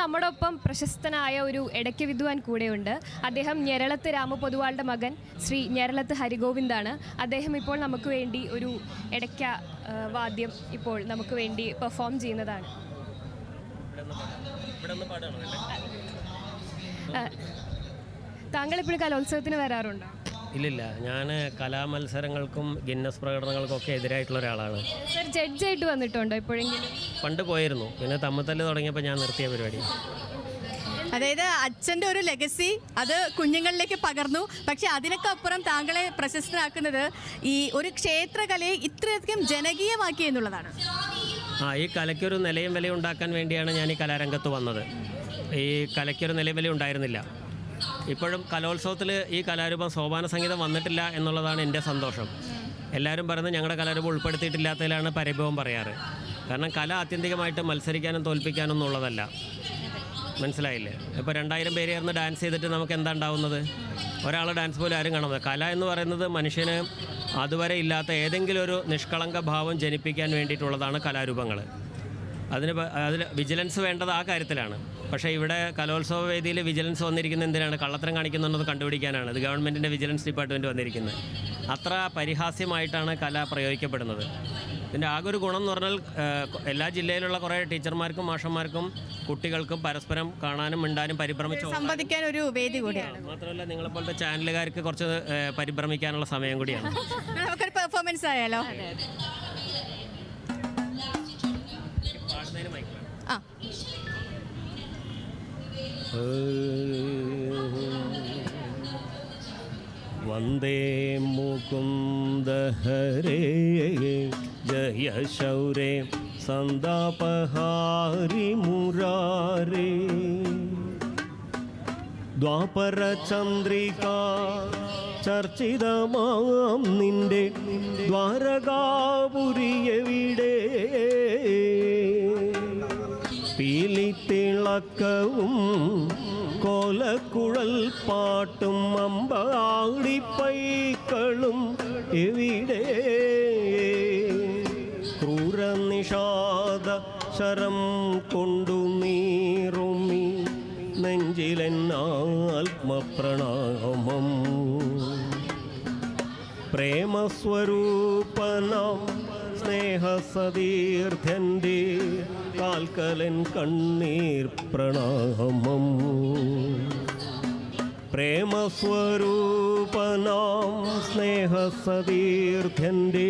നമ്മുടെ ഒപ്പം പ്രശസ്തനായ ഒരു ഇടയ്ക്ക് വിദ്വാൻ കൂടെയുണ്ട്. അദ്ദേഹം ഞെരളത്ത് രാമപൊതുവാളുടെ മകൻ ശ്രീ ഞെരളത്ത് ഹരിഗോവിന്ദാണ്. അദ്ദേഹം ഇപ്പോൾ നമുക്ക് വേണ്ടി ഒരു ഇടയ്ക്ക വാദ്യം ഇപ്പോൾ നമുക്ക് വേണ്ടി പെർഫോം ചെയ്യുന്നതാണ്. താങ്കൾ ഇപ്പോൾ കലോത്സവത്തിന് വരാറുണ്ടോ? ഇല്ലില്ല, ഞാൻ കലാമത്സരങ്ങൾക്കും ഗിന്നസ് പ്രകടനങ്ങൾക്കും ഒക്കെ എതിരായിട്ടുള്ള ഒരാളാണ്. സർ, ജഡ്ജായിട്ട് വന്നിട്ടുണ്ടോ എപ്പോഴെങ്കിലും? പണ്ട് പോയിരുന്നു, പിന്നെ തമ്മിത്തല്ല് തുടങ്ങിയപ്പോൾ ഞാൻ നിർത്തിയ പരിപാടി. അതായത് അച്ഛൻ്റെ ഒരു ലെഗസി അത് കുഞ്ഞുങ്ങളിലേക്ക് പകർന്നു. പക്ഷെ അതിനൊക്കെ അപ്പുറം താങ്കളെ പ്രശസ്തനാക്കുന്നത് ഈ ഒരു ക്ഷേത്രകലയെ ഇത്രയധികം ജനകീയമാക്കി എന്നുള്ളതാണ്. ഈ കലയ്ക്കൊരു നിലയും വിലയും ഉണ്ടാക്കാൻ വേണ്ടിയാണ് ഞാൻ ഈ കലാരംഗത്ത് വന്നത്. ഈ കലയ്ക്കൊരു നിലയും വിലയും ഉണ്ടായിരുന്നില്ല. ഇപ്പോഴും കലോത്സവത്തിൽ ഈ കലാരൂപം സോപാന സംഗീതം വന്നിട്ടില്ല എന്നുള്ളതാണ് എൻ്റെ സന്തോഷം. എല്ലാവരും പറയുന്നത് ഞങ്ങളുടെ കലാരൂപം ഉൾപ്പെടുത്തിയിട്ടില്ലാത്തതിലാണ് പരിഭവം പറയാറ്. കാരണം കല ആത്യന്തികമായിട്ട് മത്സരിക്കാനും തോൽപ്പിക്കാനും എന്നുള്ളതല്ല. മനസ്സിലായില്ലേ? ഇപ്പോൾ 2000 പേര് ചേർന്ന് ഡാൻസ് ചെയ്തിട്ട് നമുക്ക് എന്താ ഉണ്ടാവുന്നത്? ഒരാൾ ഡാൻസ് പോലും ആരും കാണുന്നത്. കല എന്ന് പറയുന്നത് മനുഷ്യന് അതുവരെ ഇല്ലാത്ത ഏതെങ്കിലും ഒരു നിഷ്കളങ്ക ഭാവം ജനിപ്പിക്കാൻ വേണ്ടിയിട്ടുള്ളതാണ് കലാരൂപങ്ങൾ. അതിൽ വിജിലൻസ് വേണ്ടത് ആ കാര്യത്തിലാണ്. പക്ഷേ ഇവിടെ കലോത്സവ വേദിയിൽ വിജിലൻസ് വന്നിരിക്കുന്നത് എന്തിനാണ്? കള്ളത്തരം കാണിക്കുന്നുണ്ടെന്ന് കണ്ടുപിടിക്കാനാണ്. ഇത് ഗവൺമെൻറ്റിൻ്റെ വിജിലൻസ് ഡിപ്പാർട്ട്മെൻറ്റ് വന്നിരിക്കുന്നത്. അത്ര പരിഹാസ്യമായിട്ടാണ് കല പ്രയോഗിക്കപ്പെടുന്നത്. ഇതിൻ്റെ ആകെ ഒരു ഗുണം എന്ന് പറഞ്ഞാൽ എല്ലാ ജില്ലയിലുള്ള കുറേ ടീച്ചർമാർക്കും മാഷന്മാർക്കും കുട്ടികൾക്കും പരസ്പരം കാണാനും മിണ്ടാനും പരിഭ്രമിച്ച് സംവദിക്കാൻ ഒരു വേദി കൂടിയാണ്. മാത്രമല്ല നിങ്ങളെപ്പോലത്തെ ചാനലുകാർക്ക് കുറച്ച് പരിഭ്രമിക്കാനുള്ള സമയം കൂടിയാണ്. നമുക്കൊരു പെർഫോമൻസ് ആയാലോ? ആ, വന്ദേ മുകുന്ദ ഹരേ ജയ ശൗരേ സന്താപഹാരി മുരാരേ ദ്വാപര ചന്ദ്രിക ചർച്ചിതമാം നിന്റെ ദ്വാരകാപുരിയെവിടെ പീലിത്തിളക്കവും കോലക്കുഴൽ പാട്ടും അമ്പാടിപ്പൈക്കളും എവിടെ ക്രൂരനിഷാദ ശരം കൊണ്ടു നീറുമി നെഞ്ചിലെന്നാത്മപ്രണാമം പ്രേമസ്വരൂപനാം സ്നേഹസതീർത്ഥ്യൻ്റെ കാൽക്കലൻ കണ്ണീർ പ്രണാമം പ്രേമസ്വരൂപനാം സ്നേഹസതീർത്ഥ്യൻ്റെ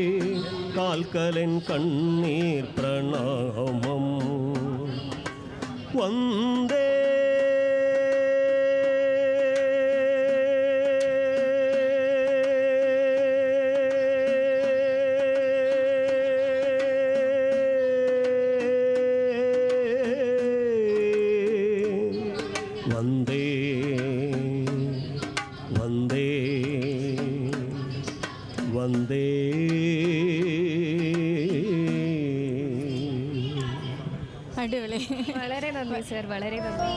കാൽക്കലൻ കണ്ണീർ പ്രണാമം വന്ദേ വന്ദേ വന്ദേ വന്ദേ. അടിപൊളി. വളരെ നന്ദി സർ, വളരെ നന്ദി.